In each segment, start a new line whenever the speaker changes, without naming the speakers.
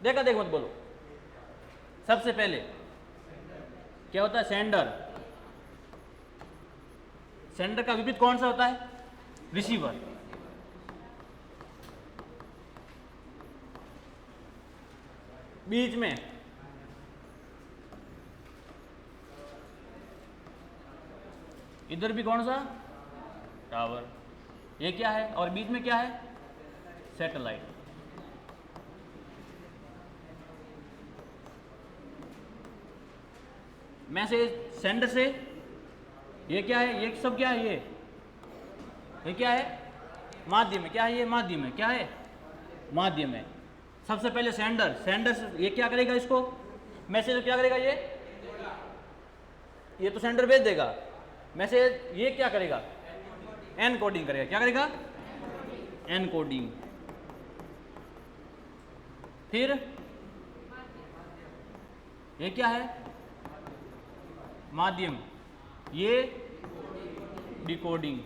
देखा देख मत बोलो। सबसे पहले क्या होता है? सेंडर। सेंडर का विपरीत कौन सा होता है? रिसीवर। बीच में इधर भी कौन सा? टावर। ये क्या है? और बीच में क्या है? सैटेलाइट। मैसेज सेंडर से, ये क्या है? ये सब क्या है? ये क्या है? माध्यम है। क्या है ये? माध्यम है। क्या है? माध्यम है। सबसे पहले सेंडर। सेंडर से ये क्या करेगा? इसको मैसेज क्या करेगा? ये तो सेंडर भेज देगा मैसेज। ये क्या करेगा? एनकोडिंग करेगा। क्या करेगा? एनकोडिंग। फिर ये क्या है? माध्यम। ये डिकोडिंग।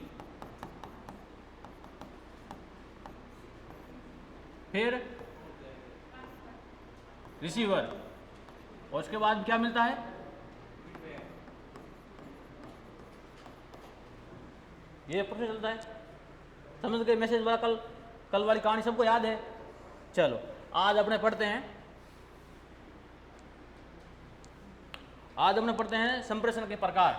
फिर रिसीवर। और उसके बाद क्या मिलता है? ये प्रोसेस चलता है। समझ गए? मैसेज वाला कल वाली कहानी सबको याद है? चलो आज अपने पढ़ते हैं संप्रेषण के प्रकार।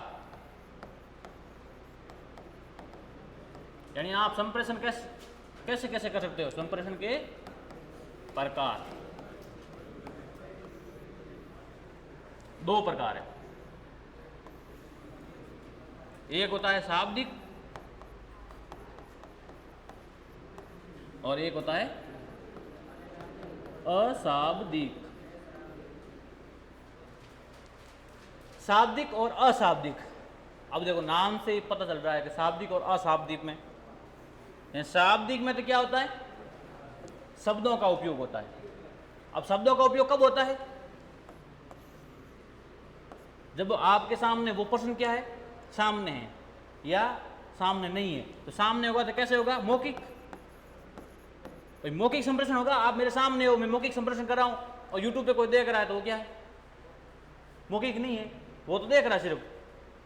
यानी आप संप्रेषण कैसे कैसे कर सकते हो? संप्रेषण के प्रकार। दो प्रकार है। एक होता है शाब्दिक और एक होता है अशाब्दिक। शाब्दिक और अशाब्दिक। अब देखो नाम से ही पता चल रहा है कि शाब्दिक और अशाब्दिक में। शाब्दिक में तो क्या होता है? शब्दों का उपयोग होता है। अब शब्दों का उपयोग कब होता है? जब आपके सामने वो पर्सन क्या है? सामने है या सामने नहीं है। तो सामने होगा तो कैसे होगा? मौखिक। भाई मौखिक संप्रेषण होगा। आप मेरे सामने हो, मैं मौखिक संप्रेषण कर रहा हूं और यूट्यूब पे कोई देख रहा है तो वो क्या है? मौखिक नहीं है। वो तो देख रहा है सिर्फ।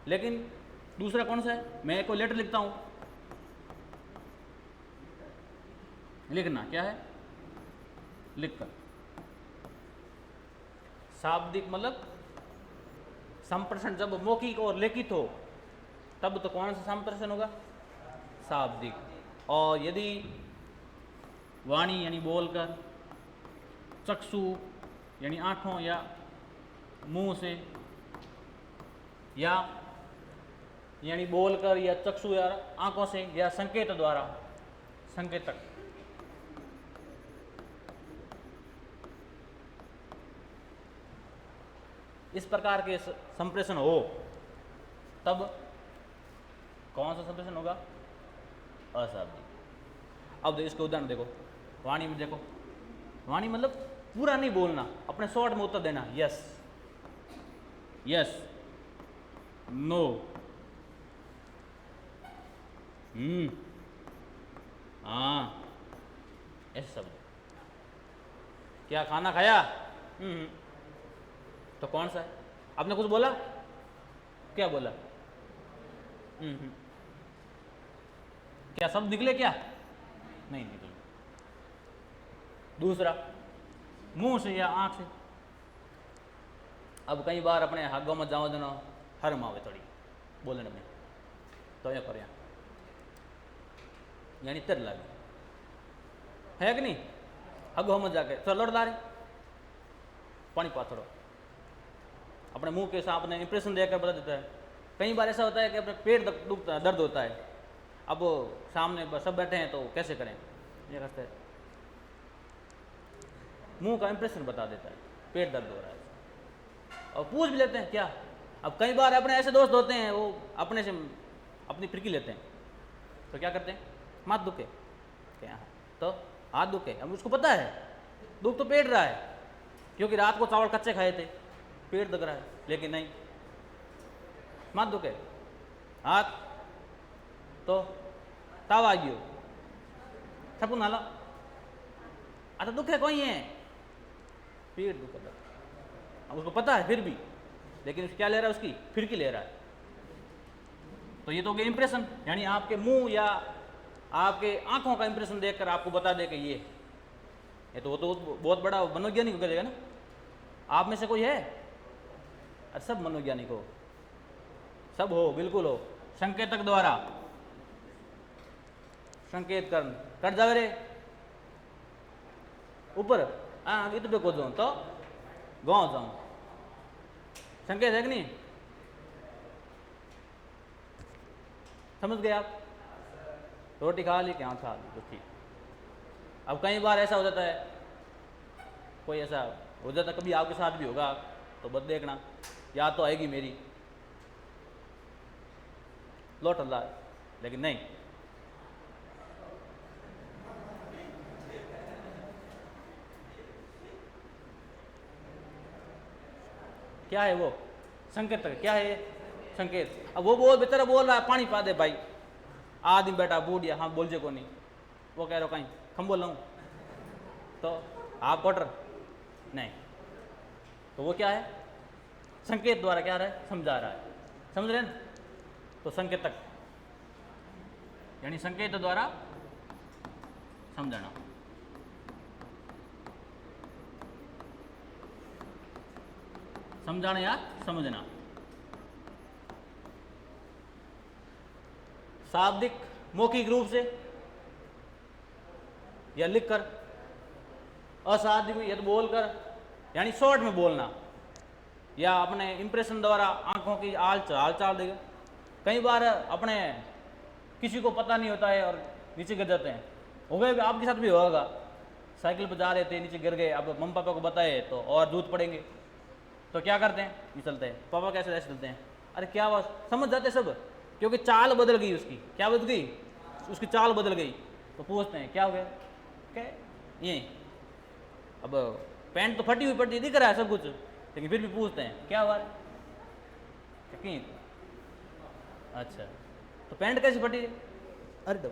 लेकिन दूसरा कौन सा है? मैं कोई लेटर लिखता हूं। लिखना क्या है? लिखकर। शाब्दिक मतलब संप्रेषण जब मौखिक और लिखित हो तब तो कौन सा संप्रेषण होगा? शाब्दिक। और यदि वाणी यानी बोलकर, चक्षु यानी आंखों या मुंह से, या यानी बोलकर या चक्षु या आंखों से, या संकेत द्वारा, संकेतक। इस प्रकार के संप्रेषण हो तब कौन सा संप्रेषण होगा? अशाब्दिक। अब देखो इसके उदाहरण देखो। वाणी में देखो। वाणी मतलब पूरा नहीं बोलना, अपने शॉर्ट में उत्तर देना। यस, यस, नो, हाँ, ऐसे शब्द। क्या खाना खाया? तो कौन सा है? आपने कुछ बोला? क्या बोला? क्या शब्द निकले? क्या नहीं निकले। दूसरा मुंह से या आंख से। अब कई बार अपने हागों में जाओ देना हरम आवे थोड़ी बोलने में, तो या कर यानी तिर लगे है कि नहीं? हगो हम जाके तो लड़दा रहे पानी पाथड़ो अपने मुंह के साथ अपने इंप्रेशन देकर बता देता है। कई बार ऐसा होता है कि अपने पेट दुखता है, दर्द होता है। अब वो सामने सब बैठे हैं तो कैसे करें? ये करते हैं, मुंह का इंप्रेशन बता देता है पेट दर्द हो रहा है, और पूछ भी लेते हैं क्या। अब कई बार अपने ऐसे दोस्त होते हैं वो अपने से अपनी फिरकी लेते हैं, तो क्या करते हैं? माथ दुखे क्या? तो हाथ दुखे। अब उसको पता है दुख तो पेट रहा है, क्योंकि रात को चावल कच्चे खाए थे, पेट दुख रहा है। लेकिन नहीं, माथ दुखे, हाथ तो ताव आ गयो थपू नाला। अच्छा दुखे कोई है पेट दुख रहा है। अब उसको पता है फिर भी, लेकिन क्या ले रहा है, उसकी फिरकी ले रहा है। तो ये तो हो गया इंप्रेशन, यानी आपके मुंह या आपके आंखों का इंप्रेशन देखकर आपको बता दे कि ये तो वो तो बहुत बड़ा मनोवैज्ञानिक हो जाएगा ना। आप में से कोई है? अरे सब मनोवैज्ञानिक हो, सब हो, बिल्कुल हो। संकेतक द्वारा संकेत कर जावे रे ऊपर, हाँ इत पे को जाऊं तो गाँव जाऊं, संकेत है कि नहीं? समझ गए आप? रोटी खा ली, क्या खा ली, तो ठीक। अब कई बार ऐसा हो जाता है, कोई ऐसा हो जाता, कभी आपके साथ भी होगा, तो बस देखना, याद तो आएगी मेरी, लौट अल्लाह, लेकिन नहीं। क्या है वो संकेत? क्या है संकेत? अब वो बेचारा बोल रहा है पानी पा दे भाई, आदमी बैठा बूढ़िया, हाँ बोल जे को नहीं, वो कह रहा कहीं हम बोल रहा हूँ, तो आप क्वार्टर नहीं, तो वो क्या है? संकेत द्वारा क्या रहा है? समझा रहा है, समझ रहे हैं? तो संकेतक यानी संकेत द्वारा समझना। समझाना या समझना। शाब्दिक मौखिक रूप से या लिखकर, अशाब्दिक या तो बोलकर, यानी शॉर्ट में बोलना, या अपने इंप्रेशन द्वारा आंखों की हाल चाल देगा। कई बार अपने किसी को पता नहीं होता है और नीचे गिर जाते हैं, हो गए, आपके साथ भी होगा, साइकिल पर जा रहे थे नीचे गिर गए, अब मम्मी पापा को बताए तो और दूध पड़ेंगे, तो क्या करते हैं? नहीं चलते हैं, पापा कैसे ऐसे चलते हैं, अरे क्या बात, समझ जाते सब, क्योंकि चाल बदल गई उसकी। क्या बदल गई? उसकी चाल बदल गई। तो पूछते हैं क्या हो गया? क्या ये? अब पैंट तो फटी हुई पड़ी दिख रहा है सब कुछ, लेकिन फिर भी पूछते हैं क्या हुआ? कहीं अच्छा, तो पैंट कैसे फटी? अरे दो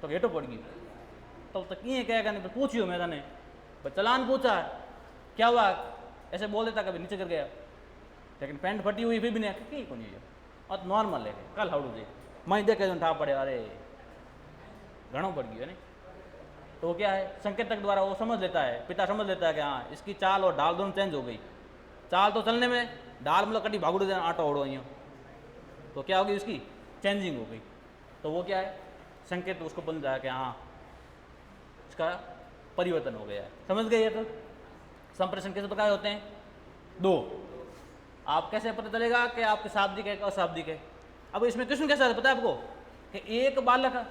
तो घेटो पड़ गई, तब तक ये क्या करने, तो पूछियो मैंने, चलान पूछा क्या हुआ, ऐसे बोल देता कभी नीचे गिर गया, लेकिन पैंट फटी हुई फिर भी नहीं, कहीं को नहीं, और नॉर्मल है, कल हाउडू जी मैं देखे जो ठा पड़े, अरे घणो पड़ गई है नहीं। तो वो क्या है? संकेतक द्वारा वो समझ लेता है, पिता समझ लेता है कि हाँ इसकी चाल और ढाल दोनों चेंज हो गई। चाल तो चलने में, ढाल मतलब कटी भागुड़ देना आटा ओढ़ो यूँ, तो क्या होगी? उसकी चेंजिंग हो गई। तो वो क्या है? संकेत उसको बन जाए कि हाँ इसका परिवर्तन हो गया है। समझ गए? ये तो संप्रेषण किस प्रकार होते हैं? दो। आप कैसे पता चलेगा कि आपके शाब्दिक है अशाब्दिक है? अब इसमें क्वेश्चन कैसा पता है आपको कि एक बालक,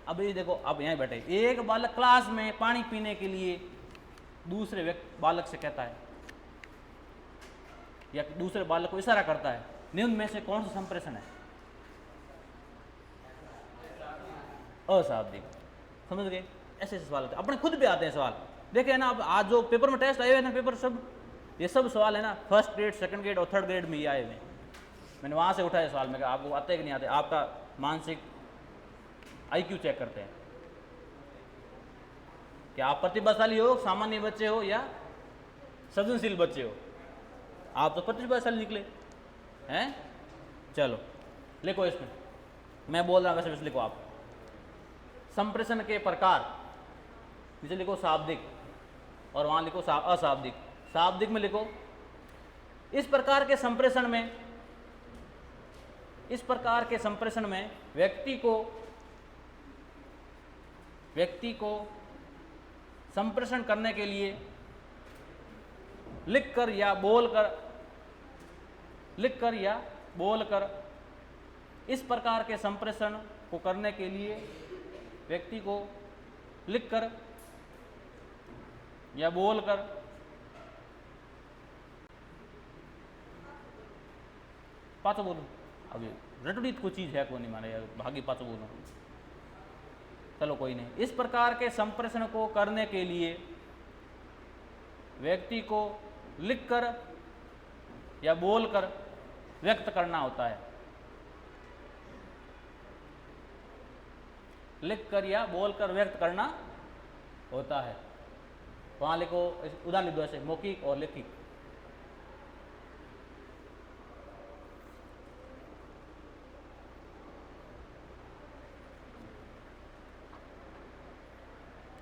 अब ये देखो, अब यहाँ बैठे, एक बालक क्लास में पानी पीने के लिए दूसरे व्यक्ति बालक से कहता है या दूसरे बालक को इशारा करता है, निम्न में से कौन सा संप्रेषण है? अशाब्दिक। समझ गए? ऐसे सवाल आते हैं, अपने खुद पे आते हैं सवाल। देखे ना, अब आज जो पेपर में टेस्ट आए हुए हैं ना, पेपर सब ये सब सवाल है ना, फर्स्ट ग्रेड, सेकंड ग्रेड और थर्ड ग्रेड में ही आए हुए। मैंने वहाँ से उठाए सवाल, में कहा आपको आते कि नहीं आते, आपका मानसिक IQ चेक करते हैं कि आप प्रतिभाशाली हो, सामान्य बच्चे हो या सृजनशील बच्चे हो। आप तो प्रतिभाशाली निकले हैं। चलो लिखो, इसमें मैं बोल रहा हूँ वैसे लिखो आप। संप्रेषण के प्रकार, नीचे लिखो शाब्दिक और वहाँ लिखो अशाब्दिक। शाब्दिक में लिखो इस प्रकार के संप्रेषण में व्यक्ति को संप्रेषण करने के लिए लिखकर या बोलकर इस प्रकार के संप्रेषण को करने के लिए व्यक्ति को लिखकर या बोलकर पाचो बोलूं, अभी रटुड़ीत को चीज है को नहीं माने भागी पाचो बोलूं, चलो कोई नहीं। इस प्रकार के संप्रेषण को करने के लिए व्यक्ति को लिखकर या बोलकर व्यक्त करना होता है। लिखकर या बोलकर व्यक्त करना होता है। तो वहाँ लिखो, उदाहरण लिख दो ऐसे, मौखिक और लिखित।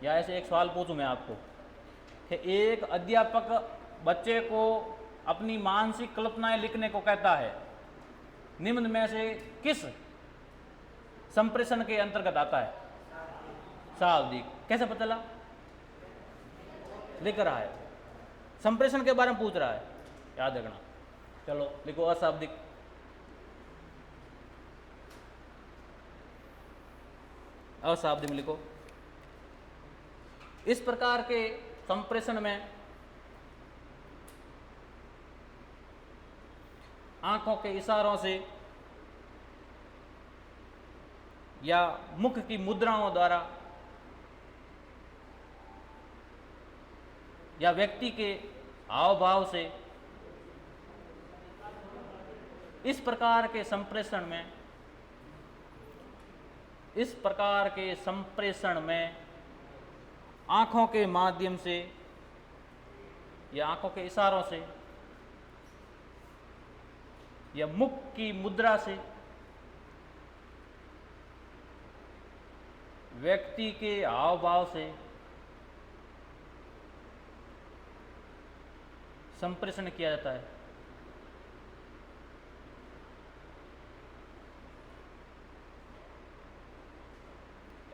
या ऐसे एक सवाल पूछूं मैं आपको कि एक अध्यापक बच्चे को अपनी मानसिक कल्पनाएं लिखने को कहता है, निम्न में से किस संप्रेषण के अंतर्गत आता है? शाब्दिक। कैसे पता चला? लिख रहा है, संप्रेषण के बारे में पूछ रहा है, याद रखना। चलो लिखो अशाब्दिक। अशाब्दिक में लिखो। इस प्रकार के संप्रेषण में आंखों के इशारों से या मुख की मुद्राओं द्वारा या व्यक्ति के हाव भाव से इस प्रकार के संप्रेषण में आंखों के माध्यम से या आंखों के इशारों से या मुख की मुद्रा से व्यक्ति के हाव भाव से संप्रेषण किया जाता है।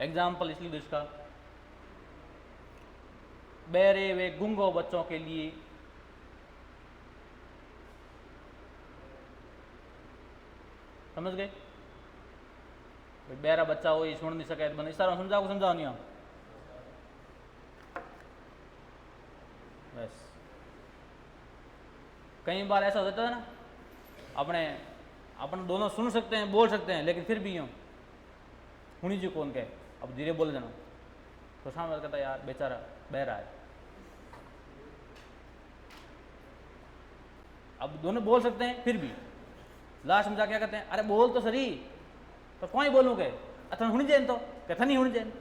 एग्जाम्पल इसलिए दो इसका, बहरे व गूंगो बच्चों के लिए समझ गए? बहरा बच्चा हो, ये सुन नहीं सके, बने इशारा समझाओ नहीं आप बस। कई बार ऐसा हो जाता है ना, अपने दोनों सुन सकते हैं, बोल सकते हैं, लेकिन फिर भी यूँ हुनी जी कौन कहे, अब धीरे बोल देना, तो सामने कहता यार बेचारा बहरा है। अब दोनों बोल सकते हैं, फिर भी लास्ट में जाके क्या कहते हैं, अरे बोल तो सही, तो कौन ही बोलूँ कहे, अथन हुनी जैन, तो कथा नहीं हुनी जैन।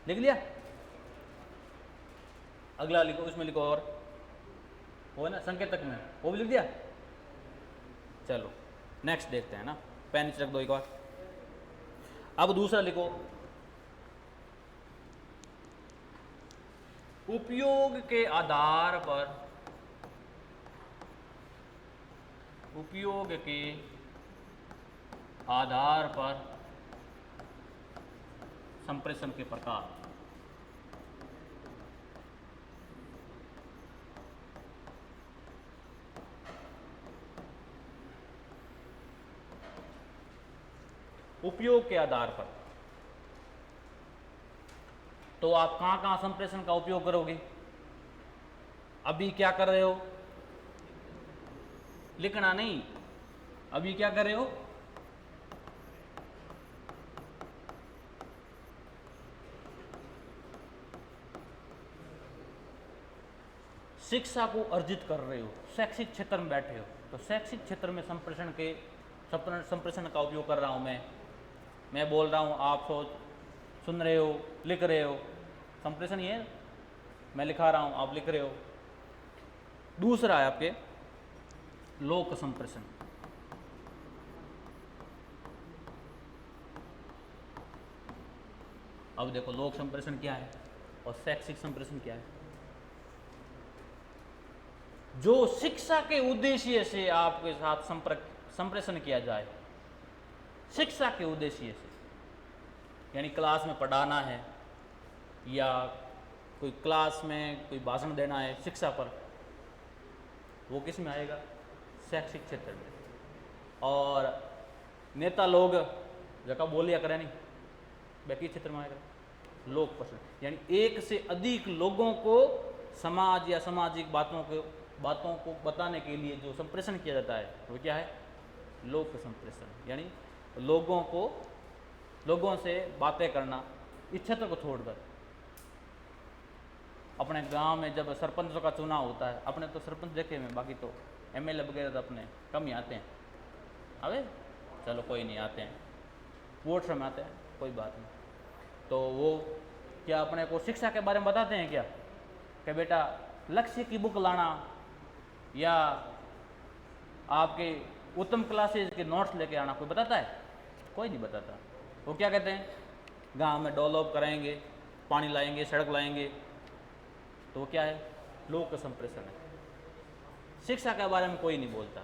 लिख लिया? अगला लिखो, उसमें लिखो, और वो है ना संकेतक में, वो भी लिख दिया। चलो नेक्स्ट देखते हैं ना, पेन नीचे रख दो एक बार। अब दूसरा लिखो, उपयोग के आधार पर संप्रेषण के प्रकार। उपयोग के आधार पर तो आप कहां कहां संप्रेषण का उपयोग करोगे? अभी क्या कर रहे हो? लिखना नहीं, अभी क्या कर रहे हो? शिक्षा को अर्जित कर रहे हो, शैक्षिक क्षेत्र में बैठे हो, तो शैक्षिक क्षेत्र में संप्रेषण का उपयोग कर रहा हूं मैं बोल रहा हूं, आप सुन रहे हो, लिख रहे हो, संप्रेषण ये है, मैं लिखा रहा हूं, आप लिख रहे हो। दूसरा है आपके लोक संप्रेषण। अब देखो लोक संप्रेषण क्या है और शैक्षिक संप्रेषण क्या है। जो शिक्षा के उद्देश्य से आपके साथ संप्रेषण किया जाए, शिक्षा के उद्देश्य से, यानी क्लास में पढ़ाना है या कोई क्लास में कोई भाषण देना है शिक्षा पर, वो किस में आएगा? शैक्षिक क्षेत्र में। और नेता लोग जगह बोलिया करें नहीं, वह क्षेत्र में आएगा? लोक प्रश्न। यानी एक से अधिक लोगों को समाज या सामाजिक बातों को बताने के लिए जो संप्रेषण किया जाता है वो क्या है? लोक संप्रेषण। यानी लोगों से बातें करना, इस क्षेत्र को छोड़कर। अपने गांव में जब सरपंचों का चुनाव होता है, अपने तो सरपंच देखे में, बाकी तो एमएलए वगैरह तो अपने कम ही आते हैं। अबे चलो कोई नहीं, आते हैं वोट समय आते हैं, कोई बात नहीं। तो वो क्या अपने को शिक्षा के बारे में बताते हैं क्या कि बेटा लक्ष्य की बुक लाना या आपके उत्तम क्लासेज के नोट्स लेके आना कोई बताता है? कोई नहीं बताता। वो क्या कहते हैं, गांव में डेवलप कराएंगे, पानी लाएंगे, सड़क लाएंगे, तो वो क्या है, लोक का संप्रेषण है। शिक्षा के बारे में कोई नहीं बोलता।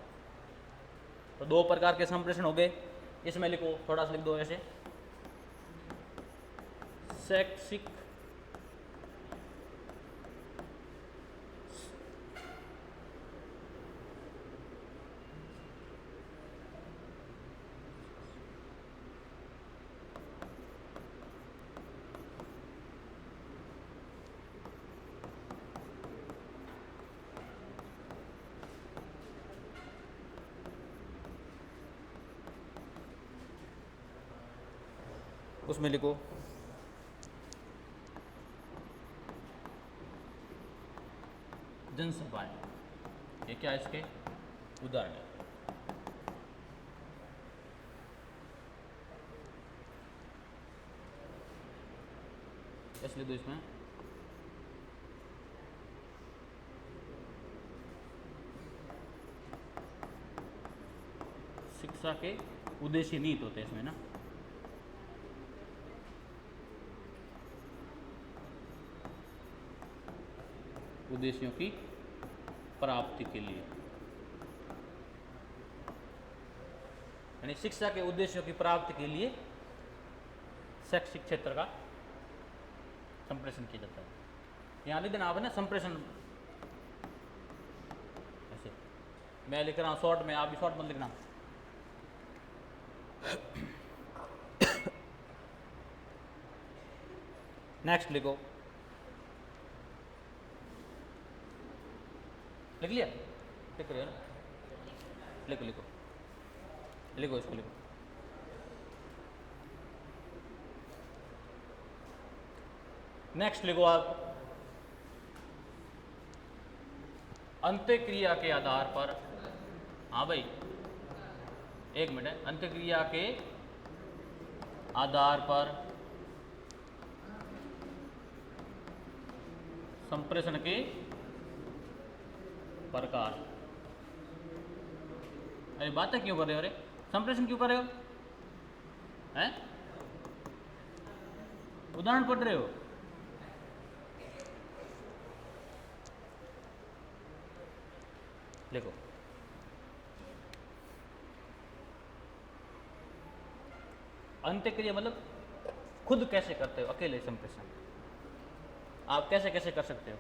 तो दो प्रकार के संप्रेषण हो गए, इसमें लिखो, थोड़ा सा लिख दो ऐसे, शैक्षिक उसमें लिखो जनसभाएं। ये क्या इसके उदाहरण है। इसलिए तो इसमें शिक्षा के उद्देश्य नीत होते हैं इसमें ना। उद्देश्यों की प्राप्ति के लिए, यानी शिक्षा के उद्देश्यों की प्राप्ति के लिए शैक्षिक क्षेत्र का संप्रेषण किया जाता है। यहाँ लिख देना आप है ना, संप्रेषण ऐसे मैं लिख रहा हूँ शॉर्ट में, आप भी शॉर्ट में लिखना। नेक्स्ट लिखो, लिख लिया, लिख लिया ना, लिखो लिखो लिखो, इसको लिखो। नेक्स्ट लिखो आप, अंत्यक्रिया के आधार पर, हाँ भाई एक मिनट, अंत्यक्रिया के आधार पर संप्रेषण के प्रकार। अरे बातें क्यों कर रहे हो, अरे संप्रेषण क्यों कर रहे हो, हैं उदाहरण पढ़ रहे हो। देखो अंत्यक्रिया मतलब खुद कैसे करते हो, अकेले संप्रेषण आप कैसे कैसे कर सकते हो।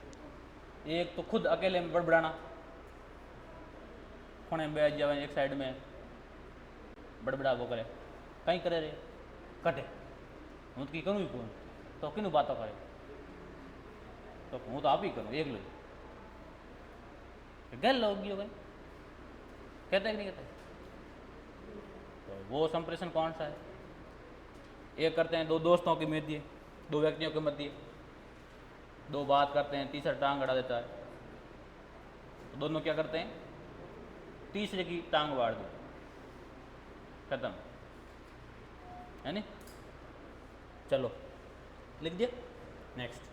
एक तो खुद अकेले में बड़बड़ाना, कोने में बैठ जाए एक साइड में बड़बड़ा वो करे, कहीं करे रे कटे, हूँ तो करूँ ही कौन, तो किन बातों करे, तो हूँ तो आप ही करूँ एक लो गल लोगी हो गए, कहते हैं कि नहीं कहते। तो वो संप्रेषण कौन सा है, एक करते हैं दो दोस्तों के मध्य, दो व्यक्तियों के मध्य, दो बात करते हैं, तीसरा टांग अड़ा देता है, तो दोनों क्या करते हैं, तीसरे की टांग वाड़ दो, खत्म है नहीं। चलो लिख दिया। नेक्स्ट,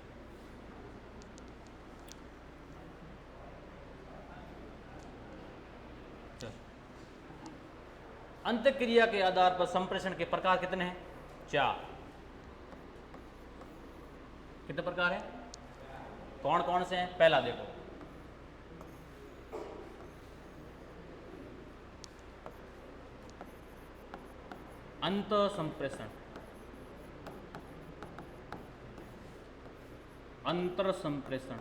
अंत्यक्रिया के आधार पर संप्रेषण के प्रकार कितने हैं, 4। कितने प्रकार हैं, कौन कौन से हैं। पहला देखो, अंत संप्रेषण, अंतर संप्रेषण,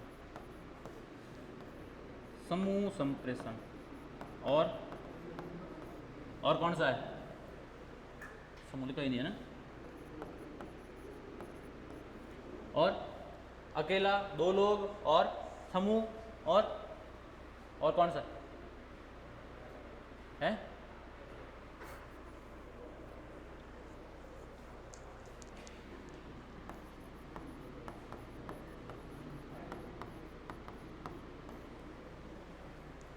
समूह संप्रेषण, और कौन सा है, समूह लिखा ही नहीं है ना, और अकेला, दो लोग, और समूह, और कौन सा है,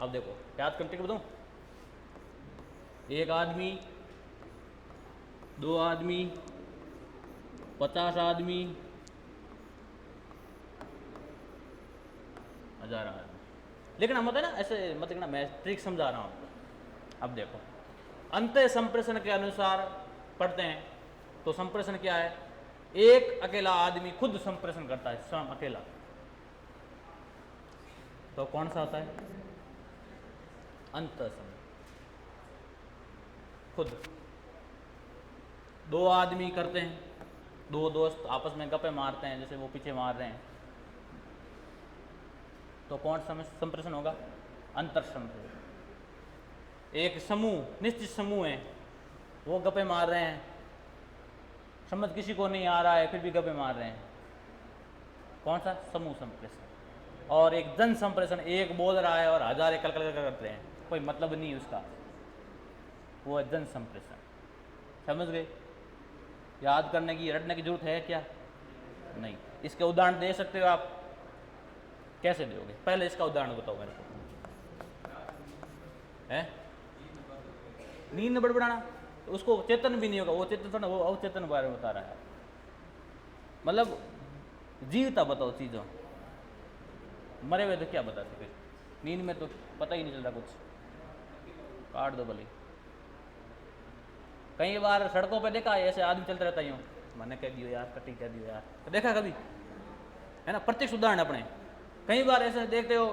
अब देखो याद करके बताऊं, एक आदमी, दो आदमी, 50 आदमी, जा रहा है। लेकिन हम होता है ना ऐसे, मतलब ना मैं ट्रिक समझा रहा हूँ आपको। अब देखो, अंतः संप्रेषण के अनुसार पढ़ते हैं तो संप्रेषण क्या है? एक अकेला आदमी खुद संप्रेषण करता है, स्वयं अकेला। तो कौन सा होता है? अंतः संप्रेषण। खुद दो आदमी करते हैं, दो दोस्त आपस में गप्पे मारते हैं, जैसे वो पीछे मार रहे हैं, तो कौन सा संप्रेषण होगा? अंतर संप्रेषण। एक समूह, निश्चित समूह है, वो गप्पे मार रहे हैं, समझ किसी को नहीं आ रहा है फिर भी गप्पे मार रहे हैं, कौन सा? समूह संप्रेषण। और एक जन संप्रेषण, एक बोल रहा है और हजारे कल कल करते हैं, कोई मतलब नहीं उसका, वो है जन संप्रेषण। समझ गए? याद करने की, रटने की जरूरत है क्या? नहीं। इसके उदाहरण दे सकते हो आप? कैसे दोगे? पहले इसका उदाहरण बताओ मेरे को। है नींद में बड़बड़ाना, तो उसको चेतन भी नहीं होगा, वो चेतन थोड़ा, वो अवचेतन बारे में बता रहा है। मतलब जीवता बताओ चीज़ों, मरे हुए तो क्या बताते फिर? नींद में तो पता ही नहीं चलता कुछ, काट दो भले। कई बार सड़कों पे देखा ऐसे आदमी चलते रहता यूँ, मैंने कह दियो यार, कटिंग कह दियो यार, तो देखा कभी? है ना, प्रत्यक्ष उदाहरण अपने। कई बार ऐसे देखते हो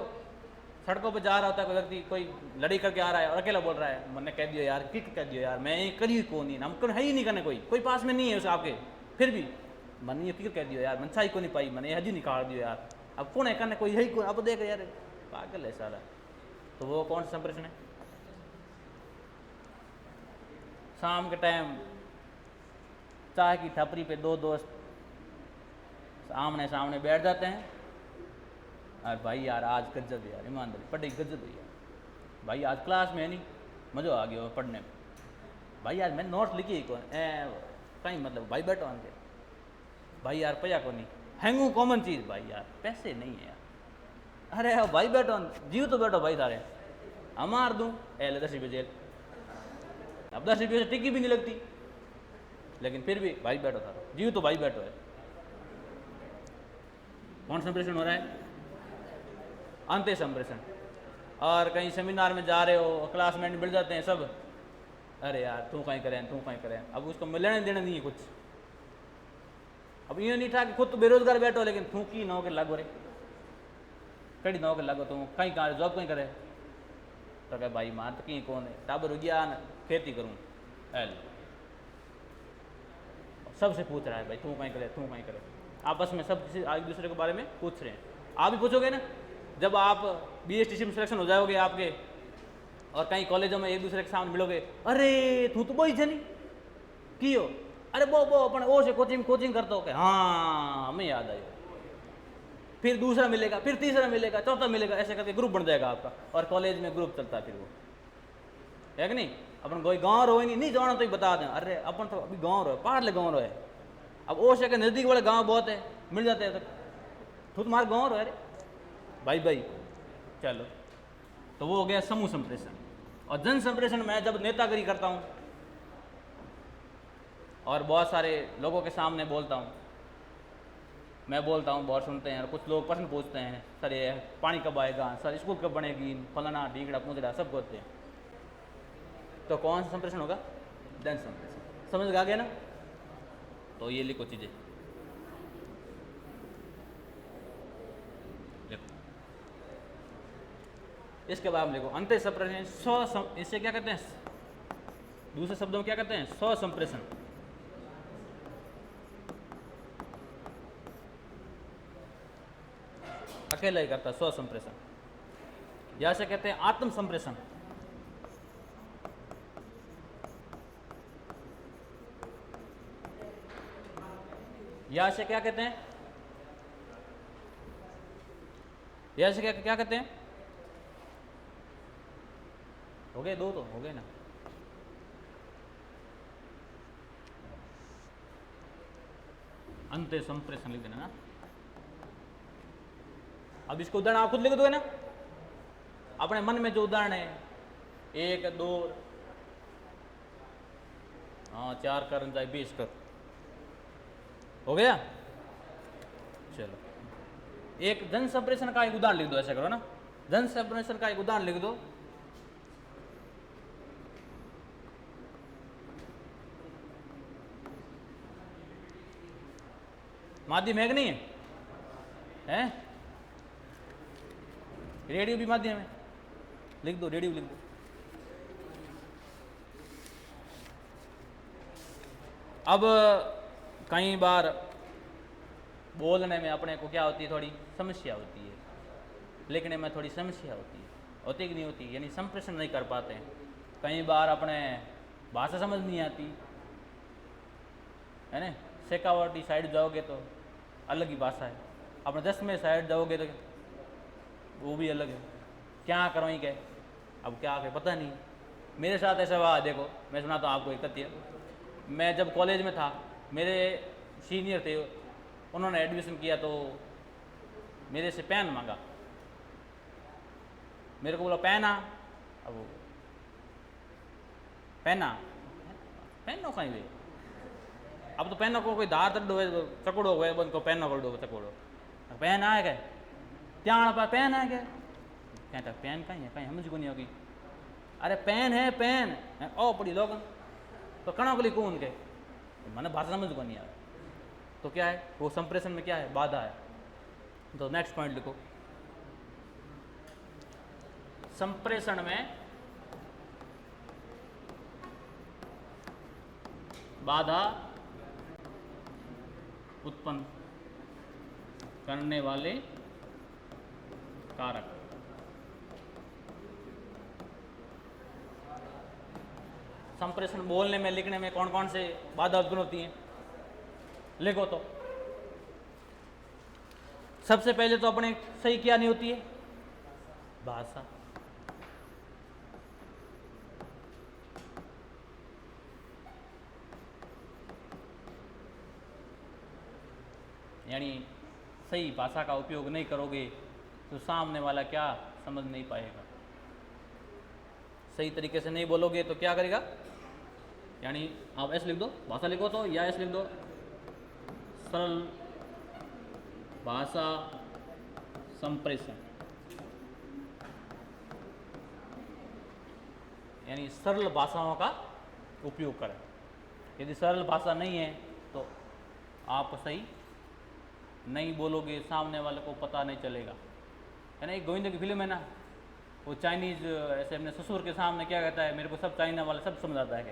सड़कों पे जा रहा होता है कोई व्यक्ति, कोई लड़ाई करके आ रहा है और अकेला बोल रहा है, मैंने कह दियो यार, किक कह दियो यार, मैं करी को नहीं, हम है ही नहीं करने, कोई पास में नहीं है उसे आपके, फिर भी मन ये किक कह दियो यार, मन सही को नहीं पाई, मैंने हजी निकाल दियो यार, अब कौन है करने, कोई है ही कौन? अब देख यार पागल है साला। तो वो कौन सा संप्रेषण है? शाम के टाइम चाय की ठपरी पे दो दोस्त आमने सामने बैठ जाते हैं, और भाई यार आज गजब यार, ईमानदारी पढ़ी गजब है यार, भाई आज क्लास में है नहीं, मज़ा आ गया पढ़ने में, भाई यार मैंने नोट्स लिखी कौन कहीं, मतलब भाई बैठो आके, भाई यार पया को नहीं, हैंगू कॉमन चीज़, भाई यार पैसे नहीं है यार, अरे भाई बैठो, जीव तो बैठो भाई सारे, हम मार दूँ ले 10 रुपये जेल, अब 10 रुपये से टिक्की भी नहीं लगती, लेकिन फिर भी भाई बैठो था, जीव तो भाई बैठो है। कौन संप्रेषण हो रहा है? अंत्य संप्रेषण। और कहीं सेमिनार में जा रहे हो, क्लासमेट मिल जाते हैं सब, अरे यार तू कहीं करें, तू कहीं करें, अब उसको मिलने देना नहीं है कुछ। अब ये नहीं था कि खुद तो बेरोजगार बैठो, लेकिन तू की नौकरी लागो रे, कड़ी नौकरी लागो, तू कहीं कहाँ जॉब कहीं करे, तो कहे भाई मार तो कहीं कौन है, टाबर हो गया न खेती करूँ, एल सबसे पूछ रहा है भाई तू कहीं करे, तू कहीं करे, आपस में सब किसी एक दूसरे के बारे में पूछ रहे हैं। आप भी पूछोगे ना, जब आप BSTC में सिलेक्शन हो जाओगे आपके, और कई कॉलेजों में एक दूसरे के सामने मिलोगे, अरे तू तो बोई जनी की हो, अरे बो अपन ओ से कोचिंग करता हो, हाँ हमें याद आया, फिर दूसरा मिलेगा, फिर तीसरा मिलेगा, चौथा मिलेगा, ऐसे करके ग्रुप बन जाएगा आपका, और कॉलेज में ग्रुप चलता है फिर वो, है कि नहीं? अपन कोई गाँव रहो नहीं जाना तो ही बता दें, अरे अपन तो अभी गाँव रहो, पहाड़ ले गाँव रहे, अब ओ से के नज़दीक वाले गाँव बहुत है, मिल जाते हैं, तो तुम्हारा गाँव रहो, अरे भाई भाई चलो। तो वो हो गया समूह संप्रेषण। और जन संप्रेषण मैं जब नेतागिरी करता हूँ और बहुत सारे लोगों के सामने बोलता हूँ, मैं बोलता हूँ, बहुत सुनते हैं, और कुछ लोग प्रश्न पूछते हैं, सर ये पानी कब आएगा, सर स्कूल कब बनेगी, फलाना ढीगड़ा पूंजड़ा सब बोलते हैं, तो कौन सा संप्रेषण होगा? जन संप्रेषण। समझ आ गया ना? तो ये लिखो चीज़ें, इसके बाद हम लिखो अंत्य संप्रेषण इससे क्या कहते हैं? दूसरे शब्दों में क्या कहते हैं? स्व संप्रेषण। अकेला ही करता है स्व संप्रेषण। या से कहते हैं आत्म संप्रेषण। या से क्या कहते हैं? या से क्या कहते हैं? हो गए दो, तो हो गए ना। अंत्य संप्रेषण लिख देना ना। अब इसको उदाहरण आप खुद लिख दोगे ना अपने मन में, जो उदाहरण है 1 2 4 कर 20 कर, हो गया। चलो एक जन संप्रेषण का एक उदाहरण लिख दो, ऐसा करो ना, जन संप्रेषण का एक उदाहरण लिख दो। माध्यम है कि नहीं है? रेडियो भी माध्यम है, लिख दो, रेडियो लिख दो। अब कई बार बोलने में अपने को क्या होती है, थोड़ी समस्या होती है, लिखने में थोड़ी समस्या होती कि नहीं होती, यानी संप्रेषण नहीं कर पाते हैं। कई बार अपने भाषा समझ नहीं आती है ना। शेखावाटी साइड जाओगे तो अलग ही भाषा है, अपने 10वें साइड जाओगे तो वो भी अलग है। क्या करो ही क्या, अब क्या करें पता नहीं। मेरे साथ ऐसा हुआ, देखो मैं सुनाता हूँ आपको एक तथ्य। मैं जब कॉलेज में था, मेरे सीनियर थे, उन्होंने एडमिशन किया तो मेरे से पेन मांगा। मेरे को बोला पेन आ, अब पेना पेन कहीं भी, अब तो पेन को कोई धार तक दो चकोड़ो हुए बन को पेन कर दो चकोड़ो, पेन आए क्या त्याण पर पेन आए क्या, कहता पेन कहीं है, कहीं समझ को नहीं होगी। अरे पेन है पेन ओ पड़ी लोग तो कणा को कौन के, मैंने भाषा समझ को नहीं आया। तो क्या है वो संप्रेषण में क्या है, बाधा है। तो नेक्स्ट पॉइंट लिखो, संप्रेषण में बाधा उत्पन्न करने वाले कारक। संप्रेषण बोलने में लिखने में कौन कौन से बाधा उत्पन्न होती हैं, लिखो। तो सबसे पहले तो अपने सही क्या नहीं होती है, भाषा। यानी सही भाषा का उपयोग नहीं करोगे तो सामने वाला क्या समझ नहीं पाएगा। सही तरीके से नहीं बोलोगे तो क्या करेगा, यानी आप ऐसे लिख दो, भाषा लिखो तो, या ऐसे लिख दो, सरल भाषा संप्रेषण। यानी सरल भाषाओं का उपयोग करें। यदि सरल भाषा नहीं है तो आप सही नहीं बोलोगे, सामने वाले को पता नहीं चलेगा। है ना, एक गोविंदा की फिल्म है ना, वो चाइनीज ऐसे अपने ससुर के सामने क्या कहता है, मेरे को सब चाइना वाला सब समझ आता है कि,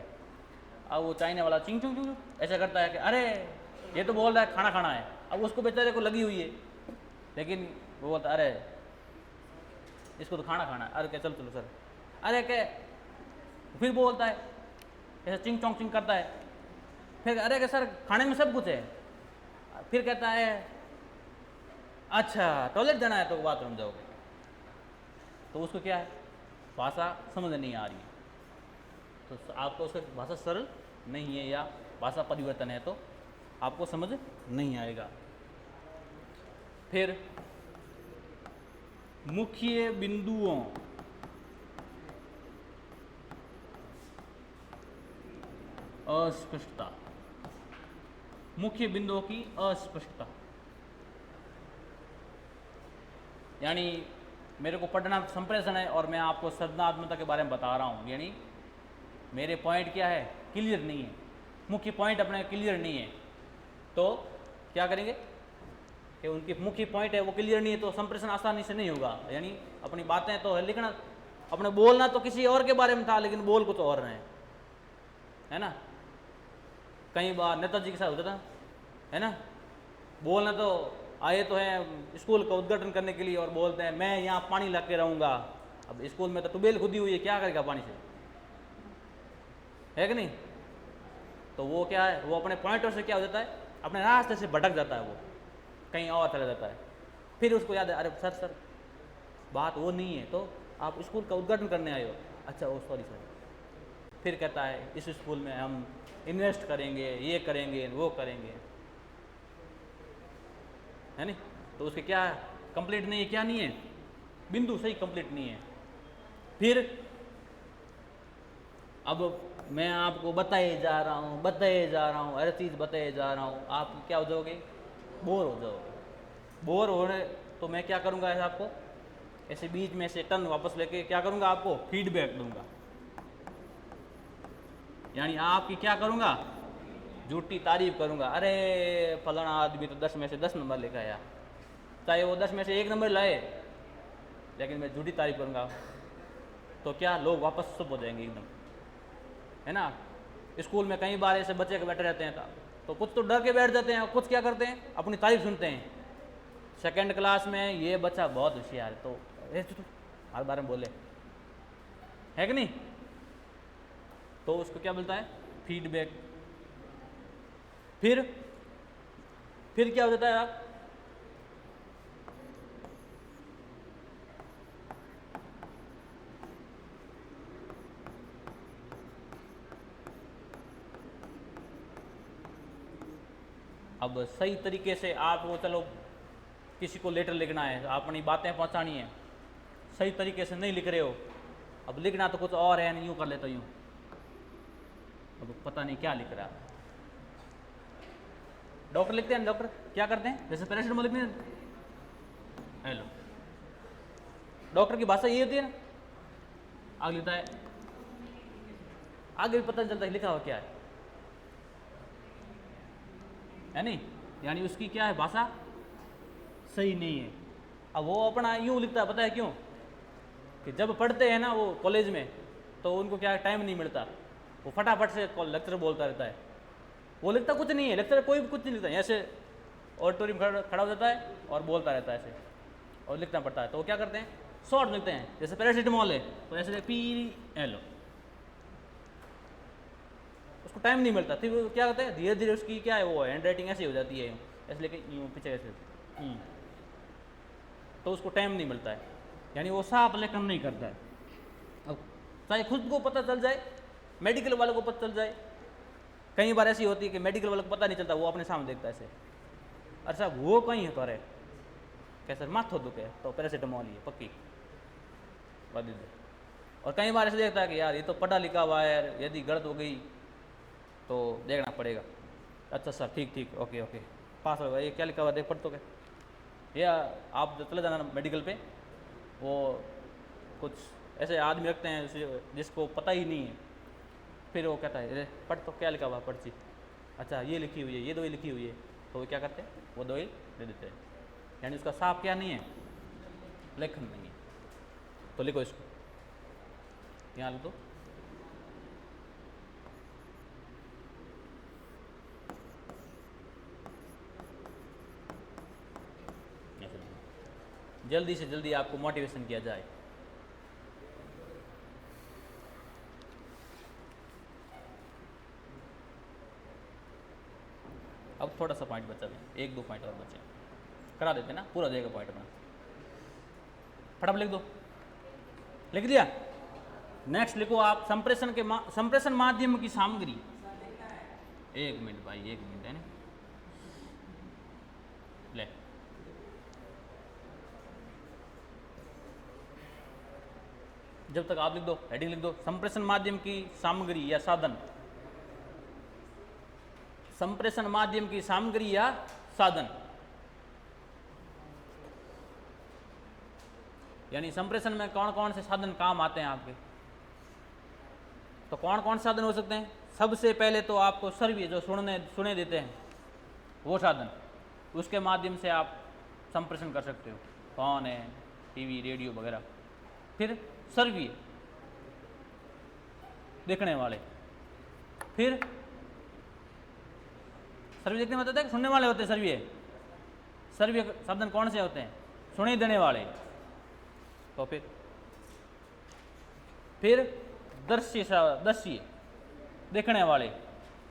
अब वो चाइना वाला चिंग चुंग चुंग ऐसा करता है कि अरे ये तो बोल रहा है खाना खाना है, अब उसको बेचारे को लगी हुई है, लेकिन वो बोलता अरे इसको तो खाना खाना है, अरे क्या चलो चलो सर, अरे क्या, फिर बोलता है ऐसा चिंग चोंग चिंग करता है, फिर अरे क्या सर खाने में सब कुछ है, फिर कहता है अच्छा टॉयलेट जाना है तो बाथरूम जाओगे। तो उसको क्या है, भाषा समझ नहीं आ रही है, तो आपको उसका भाषा सरल नहीं है या भाषा परिवर्तन है तो आपको समझ नहीं आएगा। फिर मुख्य बिंदुओं अस्पष्टता, मुख्य बिंदुओं की अस्पष्टता। यानी मेरे को पढ़ना संप्रेषण है और मैं आपको सृजनात्मकता के बारे में बता रहा हूँ, यानी मेरे पॉइंट क्या है, क्लियर नहीं है, मुख्य पॉइंट अपने क्लियर नहीं है, तो क्या करेंगे कि उनकी मुख्य पॉइंट है वो क्लियर नहीं है तो संप्रेषण आसानी से नहीं होगा। यानी अपनी बातें तो है, लिखना अपने बोलना तो किसी और के बारे में था लेकिन बोल कुछ और है ना। कई बार नेताजी के साथ होता था, है ना, बोलना तो आए तो हैं स्कूल का उद्घाटन करने के लिए और बोलते हैं मैं यहाँ पानी ला के रहूँगा। अब स्कूल में तो ट्यूबवेल खुदी हुई है, क्या करेगा पानी से, है कि नहीं। तो वो क्या है, वो अपने पॉइंटर से क्या हो जाता है, अपने रास्ते से भटक जाता है, वो कहीं और चला जाता है। फिर उसको याद है अरे सर बात वो नहीं है, तो आप स्कूल का उद्घाटन करने आए हो, अच्छा ओ सॉरी सर। फिर कहता है इस स्कूल में हम इन्वेस्ट करेंगे, ये करेंगे वो करेंगे, है नहीं। तो उसके क्या कंप्लीट नहीं है, क्या नहीं है, बिंदु सही कंप्लीट नहीं है। फिर अब मैं आपको बताए जा रहा हूँ हर चीज़ बताए जा रहा हूँ, आप क्या हो जाओगे, बोर हो जाओगे। बोर हो रहे तो मैं क्या करूँगा, ऐसे आपको ऐसे बीच में से टर्न वापस लेके क्या करूँगा, आपको फीडबैक दूंगा। यानी आपकी क्या करूँगा, झूठी तारीफ करूँगा। अरे फलाना आदमी तो 10 में से 10 नंबर लेकर आया, चाहे वो 10 में से 1 नंबर लाए, लेकिन मैं झूठी तारीफ करूँगा। तो क्या लोग वापस चुप हो जाएंगे एकदम, है ना। स्कूल में कई बार ऐसे बच्चे के बैठे रहते हैं, तो कुछ तो डर के बैठ जाते हैं, कुछ क्या करते हैं, अपनी तारीफ सुनते हैं। सेकंड क्लास में ये बच्चा बहुत होशियार है, तो हर बार में बोले, है कि नहीं। तो उसको क्या बोलता है, फीडबैक। फिर क्या हो जाता है आप, अब सही तरीके से आप वो, चलो किसी को लेटर लिखना है, अपनी बातें पहुंचानी है, सही तरीके से नहीं लिख रहे हो, अब लिखना तो कुछ और है, नहीं यूँ कर लेता यूँ, अब पता नहीं क्या लिख रहा है। डॉक्टर लिखते हैं, डॉक्टर क्या करते हैं, जैसे पैरासिटामोल लिखते हैं, हेलो, डॉक्टर की भाषा ये होती है ना, आगे लिखता है, आगे भी पता नहीं चलता लिखा हुआ क्या है नहीं। यानी उसकी क्या है, भाषा सही नहीं है। अब वो अपना यूँ लिखता है, पता है क्यों, कि जब पढ़ते हैं ना वो कॉलेज में, तो उनको क्या टाइम नहीं मिलता, वो फटाफट से लेक्चर बोलता रहता है, वो लिखता कुछ नहीं है, लेक्चर कोई भी कुछ नहीं लिखता है, ऐसे ऑडिटोरियम खड़ा हो जाता है और बोलता रहता है ऐसे, और लिखना पड़ता है। तो वो क्या करते हैं, शॉर्ट लिखते हैं, जैसे पैरासिटामोल है तो ऐसे PL, उसको टाइम नहीं मिलता, फिर वो क्या करते हैं, धीरे धीरे उसकी क्या है, वो हैंड राइटिंग ऐसी हो जाती है, ऐसे लेके यूँ पीछे ऐसे, तो उसको टाइम नहीं मिलता है, यानी वो साफ लेखन नहीं करता है। अब चाहे खुद को पता चल जाए, मेडिकल वालों को पता चल जाए, कई बार ऐसी होती है कि मेडिकल वालों को पता नहीं चलता, वो अपने सामने देखता है ऐसे, अच्छा वो कहीं है तो, अरे कैसे माथो दुखे तो पैरासिटामोल ही है पक्की बता दे। और कई बार ऐसे देखता है कि यार ये तो पढ़ा लिखा हुआ है यार, यदि गलत हो गई तो देखना पड़ेगा, अच्छा सर ठीक ओके पास होगा, ये क्या लिखा हुआ देख पढ़ तो क्या, या आप चले जाना मेडिकल पे, वो कुछ ऐसे आदमी रखते हैं जिसको पता ही नहीं है, फिर वो कहता है अरे पढ़ तो क्या लिखा हुआ पर्ची, अच्छा ये लिखी हुई है, ये दवाई लिखी हुई है, तो वो क्या करते हैं, वो दवाई दे देते हैं, यानी उसका साफ क्या नहीं है, लेखन नहीं है। तो लिखो इसको, यहाँ लिख दो, जल्दी से जल्दी आपको मोटिवेशन किया जाए। अब थोड़ा सा पॉइंट बचा है, 1-2 पॉइंट और बचे, करा देते ना, पूरा देगा पॉइंट अपना, फटाफट लिख दो, लिख दिया। नेक्स्ट लिखो आप, संप्रेषण माध्यम की सामग्री, 1 मिनट भाई 1 मिनट है ना, ले जब तक आप लिख दो, हेडिंग लिख दो, संप्रेषण माध्यम की सामग्री या साधन, संप्रेषण माध्यम की सामग्री या साधन, यानी संप्रेषण में कौन कौन से साधन काम आते हैं आपके, तो कौन कौन से साधन हो सकते हैं। सबसे पहले तो आपको श्रव्य जो सुने देते हैं वो साधन, उसके माध्यम से आप संप्रेषण कर सकते हो, फोन है, टीवी, रेडियो वगैरह। फिर श्रव्य देखने वाले, फिर श्रव्य देखने में होता है, सुनने वाले होते हैं श्रव्य साधन कौन से होते हैं, सुने देने वाले। तो फिर दृश्य देखने वाले,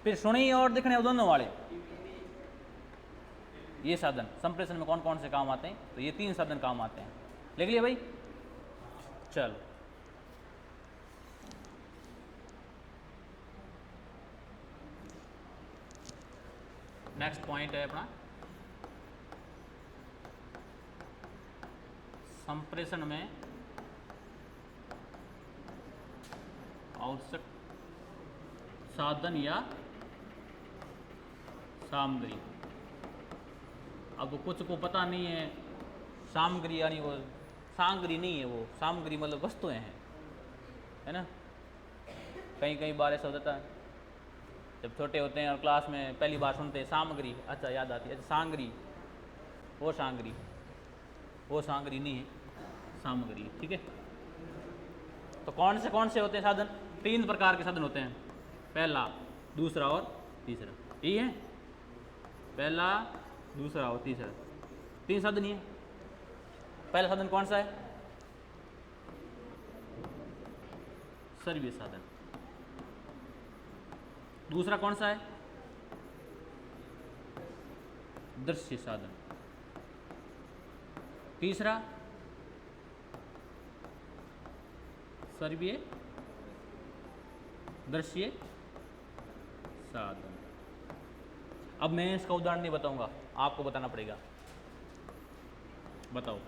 फिर सुनी और देखने दोनों वाले, ये साधन संप्रेषण में कौन कौन से काम आते हैं, तो ये 3 साधन काम आते हैं। लिख लिया भाई, चलो नेक्स्ट पॉइंट है अपना, संप्रेषण में आवश्यक साधन या सामग्री। अब कुछ को पता नहीं है सामग्री यानी वो सामग्री नहीं है, वो सामग्री मतलब वस्तुएं हैं, है ना। कई कई बार ऐसा होता है जब छोटे होते हैं और क्लास में पहली बार सुनते हैं सामग्री, अच्छा याद आती है, अच्छा सांगरी, वो सांगरी, वो सांगरी नहीं है, सामग्री, ठीक है। तो कौन से होते हैं साधन? 3 प्रकार के साधन होते हैं, पहला, दूसरा और तीसरा, यही है, पहला, दूसरा और तीसरा, 3 साधन ही है। पहला साधन कौन सा है? सर्वीय साधन। दूसरा कौन सा है? दृश्य साधन। तीसरा सर्वीय दृश्य साधन। अब मैं इसका उदाहरण नहीं बताऊंगा, आपको बताना पड़ेगा। बताओ।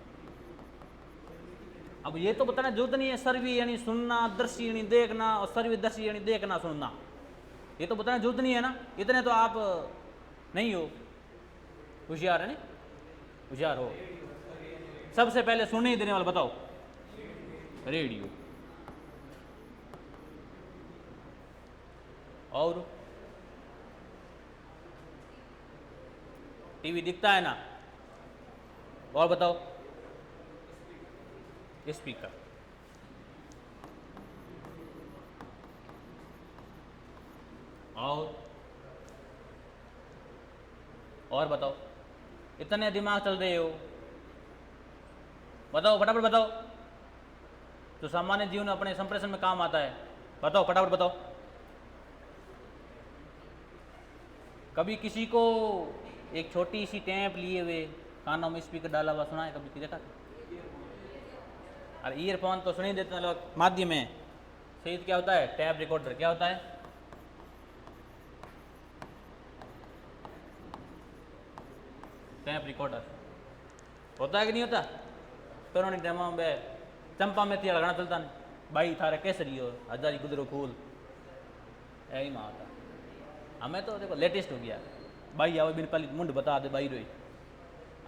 अब ये तो बताना जरूरत नहीं है, सर्वी यानी सुनना, दृश्य यानी देखना, और सर्वी दृश्य यानी देखना सुनना, ये तो बताना जरूरत नहीं है ना। इतने तो आप नहीं हो होशियार, है नहीं? होशियार हो। सबसे पहले सुनने ही देने वाला बताओ, रेडियो। और टीवी दिखता है ना, और बताओ, स्पीकर। और बताओ, इतने दिमाग चल रहे हो, बताओ फटाफट बताओ, जो सामान्य जीवन अपने संप्रेषण में काम आता है, बताओ फटाफट बताओ। कभी किसी को एक छोटी सी टैप लिए हुए कानों में स्पीकर डाला हुआ सुना है कभी देखा? अरे ईयरफोन तो सुनी देते हैं माध्यम में, सही क्या होता है? Tap recorder. क्या होता है? टैप रिकॉर्डर होता है कि नहीं होता? पुरानी टाइम में चंपा में तिया लगाना चलता नहीं, भाई थारे कैसरी हो हजारी गुजरो फूल, यही माँ होता। हमें तो देखो लेटेस्ट हो गया, भाई आओ बिन पहले मुंड बता दे, भाई रोई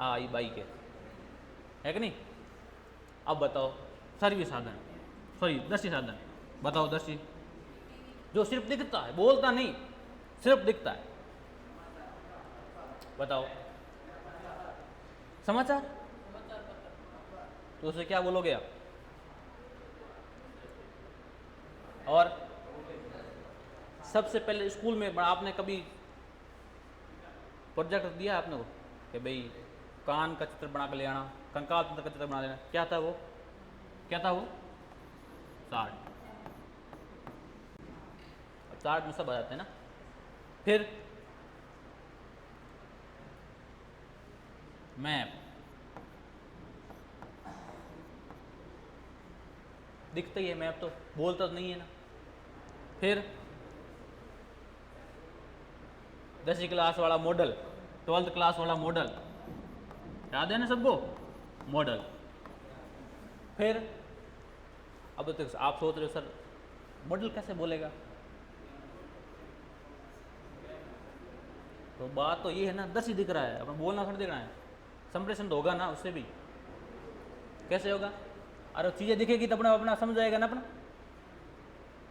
आई बाई के, है कि नहीं? अब बताओ सर्वी साधन, सॉरी दृष्टि साधन, बताओ दृष्टि, जो सिर्फ दिखता है, बोलता नहीं, सिर्फ दिखता है, बताओ। समाचार, तो उसे क्या बोलोगे आप? और सबसे पहले स्कूल में आपने कभी प्रोजेक्ट दिया आपने को कि भाई कान का चित्र बना कर ले आना, कंकाल तंत्र का चित्र बना लेना, क्या था वो? क्या था वो? चार्ट। चार्ट में सब आ जाते हैं ना। फिर मैप, दिखता ही है मैप, तो बोलता तो नहीं है ना। फिर 10वीं क्लास वाला मॉडल, 12th क्लास वाला मॉडल, याद है ना सबको? मॉडल। फिर अब तो आप सोच रहे हो सर मॉडल कैसे बोलेगा, तो बात तो ये है ना, 10 ही दिख रहा है, अपना बोलना थोड़ा दिख रहा है, संप्रेषण तो होगा ना उससे भी। कैसे होगा? अरे चीज़ें दिखेगी तो अपना अपना समझ आएगा ना, अपना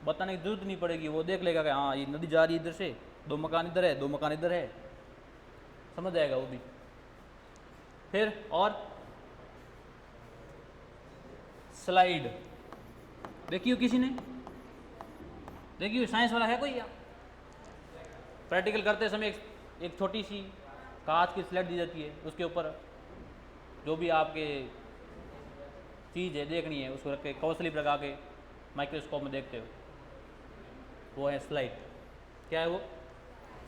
बताने की जरूरत नहीं पड़ेगी, वो देख लेगा कि हाँ ये नदी जा रही है इधर से, 2 मकान इधर है, 2 मकान इधर है, समझ जाएगा वो भी। फिर और स्लाइड देखिए किसी ने देखिए, साइंस वाला है कोई? या प्रैक्टिकल करते समय एक छोटी सी कांच की स्लाइड दी जाती है, उसके ऊपर जो भी आपके चीज़ है देखनी है उसको रख के कवर स्लिप लगा के माइक्रोस्कोप में देखते हो, वो है स्लाइड। क्या है वो?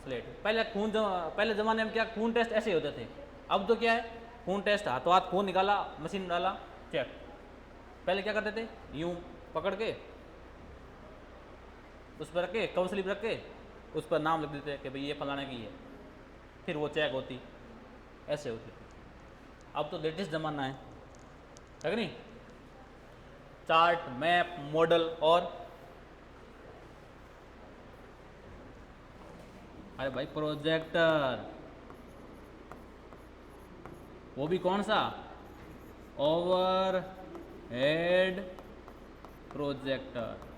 स्लाइड। पहले ज़माने में क्या खून टेस्ट ऐसे होते थे, अब तो क्या है? खून टेस्ट, हाथों हाथ खून निकाला, मशीन डाला, चेक। पहले क्या करते थे? यूं पकड़ के उस पर रख के कवर स्लिप रख के उस पर नाम लिख देते कि भाई ये फलाने की है, फिर वो चेक होती, ऐसे होती थी। अब तो लेटेस्ट ज़माना है कि नहीं? चार्ट, मैप, मॉडल, और अरे भाई प्रोजेक्टर, वो भी कौन सा? Over head projector.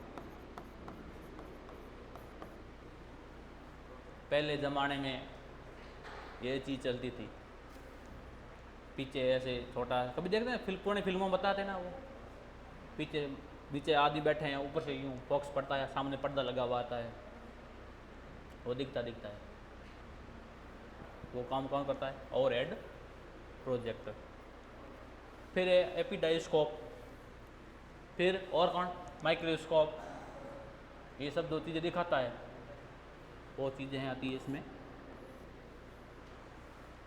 पहले ज़माने में ये चीज़ चलती थी, पीछे ऐसे छोटा, कभी देखते हैं पुरानी फिल्मों में बताते हैं ना, वो पीछे नीचे आदमी बैठे हैं, ऊपर से यूँ बॉक्स पड़ता है, सामने पर्दा लगा हुआ आता है, वो दिखता है। वो काम कौन करता है? Overhead projector. फिर एपिडाइस्कोप, फिर और कौन? माइक्रोस्कोप। ये सब दो चीज़ें दिखाता है, वो चीज़ें हैं आती है इसमें,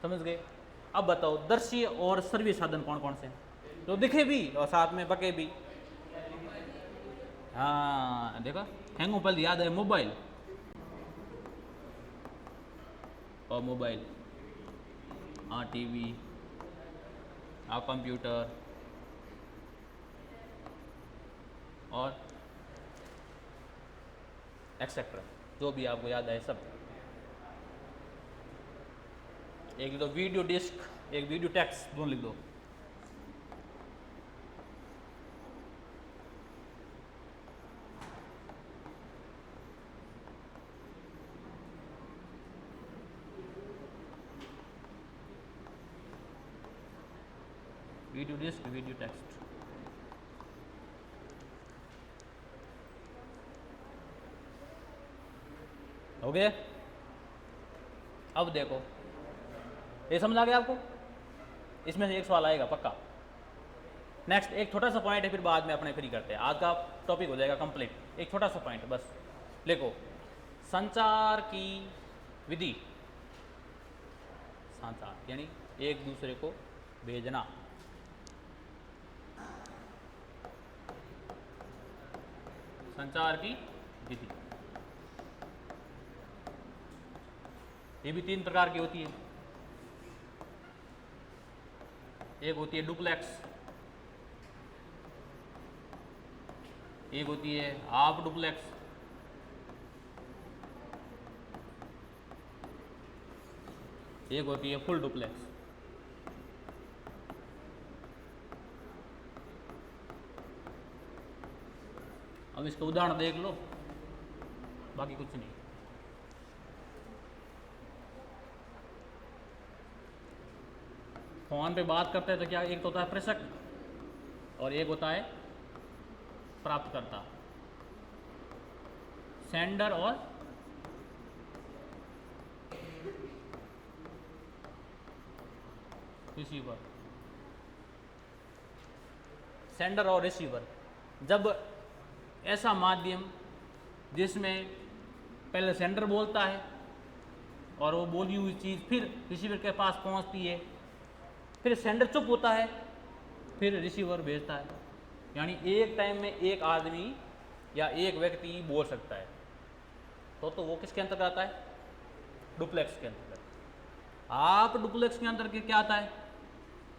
समझ गए? अब बताओ दर्शी और श्रव्य साधन कौन कौन से हैं, जो दिखे भी और साथ में बके भी? हाँ देखो, हैंगो पहले याद है मोबाइल, और मोबाइल, हाँ टीवी, हाँ कंप्यूटर, और एक्सेट्रा, जो भी आपको याद है सब। एक लिख दो वीडियो डिस्क, एक वीडियो टैक्स, दोनों लिख दो। Video disc, video text. हो गया? अब देखो, ये समझ आ गया आपको? इसमें से एक सवाल आएगा पक्का। नेक्स्ट एक छोटा सा पॉइंट है, फिर बाद में अपने फ्री करते हैं, आज का टॉपिक हो जाएगा कंप्लीट। एक छोटा सा पॉइंट बस लिखो, संचार की विधि। संचार यानी एक दूसरे को भेजना, संचार की विधि। ये भी 3 प्रकार की होती है। एक होती है डुप्लेक्स, एक होती है हाफ डुप्लेक्स, एक होती है फुल डुप्लेक्स। अब इसका उदाहरण देख लो, बाकी कुछ नहीं। फोन पे बात करते हैं तो क्या, एक तो होता है प्रेषक और एक होता है प्राप्तकर्ता, सेंडर और रिसीवर। सेंडर और रिसीवर, जब ऐसा माध्यम जिसमें पहले सेंडर बोलता है और वो बोली हुई चीज़ फिर रिसीवर के पास पहुंचती है, फिर सेंडर चुप होता है, फिर रिसीवर भेजता है, यानी एक टाइम में एक आदमी या एक व्यक्ति बोल सकता है, तो वो किसके अंतर्गत आता है? डुप्लेक्स के अंतर्गत। आप डुप्लेक्स के अंतर्गत क्या आता है?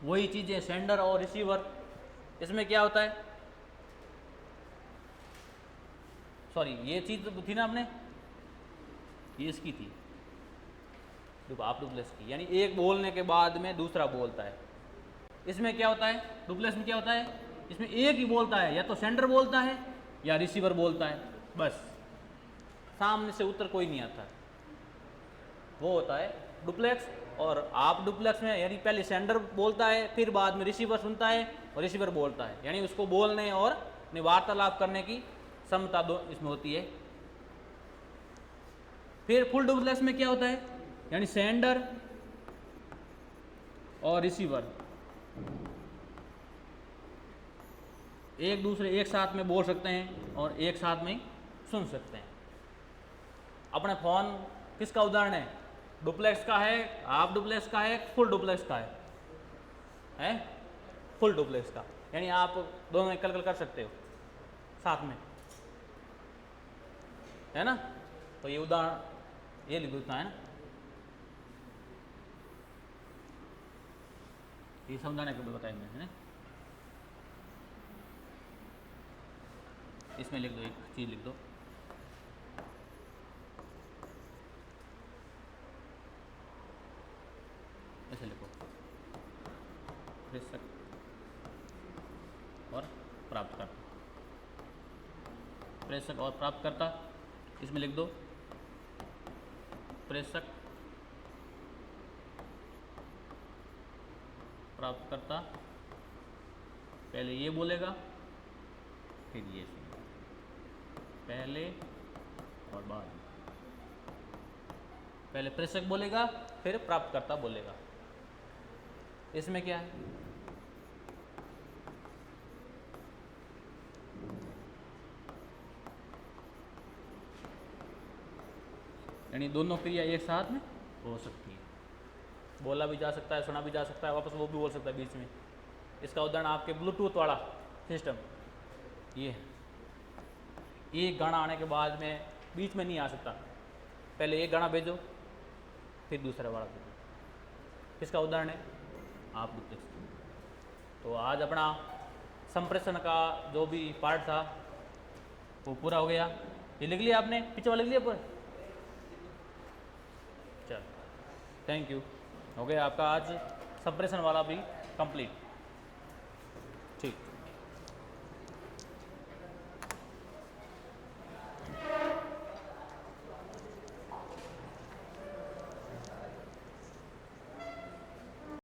वही चीज़ें सेंडर और रिसीवर। इसमें क्या होता है, सॉरी ये चीज़ तो थी ना आपने, ये इसकी थी, आप डुप्लेक्स की, यानी एक बोलने के बाद में दूसरा बोलता है। इसमें क्या होता है, डुप्लेक्स में क्या होता है, इसमें एक ही बोलता है, या तो सेंडर बोलता है या रिसीवर बोलता है, बस सामने से उत्तर कोई नहीं आता, वो होता है डुप्लेक्स। और आप डुप्लेक्स में यानी पहले सेंडर बोलता है, फिर बाद में रिसीवर सुनता है और रिसीवर बोलता है, यानी उसको बोलने और वार्तालाप करने की क्षमता दो इसमें होती है। फिर फुल डुप्लेक्स में क्या होता है, यानी सेंडर और रिसीवर एक दूसरे एक साथ में बोल सकते हैं और एक साथ में सुन सकते हैं। अपने फोन किसका उदाहरण है? डुप्लेक्स का है, हाफ डुप्लेक्स का है, फुल डुप्लेक्स का है? फुल डुप्लेक्स का, यानी आप दोनों में कल कर सकते हो साथ में, है ना? तो ये उदाहरण ये लिख देता है ना, ये समझाने के लिए बताया मैंने। इसमें लिख दो, एक चीज़ लिख दो, ऐसे लिखो, प्रेषक और प्राप्तकर्ता, प्रेषक और प्राप्तकर्ता। इसमें लिख दो प्रेषक प्राप्तकर्ता, पहले ये बोलेगा फिर ये सुनेगा, पहले और बाद में। पहले प्रेषक बोलेगा फिर प्राप्तकर्ता बोलेगा। इसमें क्या है, यानी दोनों क्रिया एक साथ में हो सकती है, बोला भी जा सकता है, सुना भी जा सकता है, वापस वो भी बोल सकता है बीच में। इसका उदाहरण आपके ब्लूटूथ वाला सिस्टम, ये एक गाना आने के बाद में बीच में नहीं आ सकता, पहले एक गाना भेजो फिर दूसरा वाला भेजो। किसका उदाहरण है, आप लिख सकते हैं। तो आज अपना संप्रेषण का जो भी पार्ट था वो पूरा हो गया। ये लिख लिया आपने, पीछे वाला लिख लिया पूरा, चल थैंक यू, हो गया आपका आज संप्रेषण वाला भी कंप्लीट। ठीक।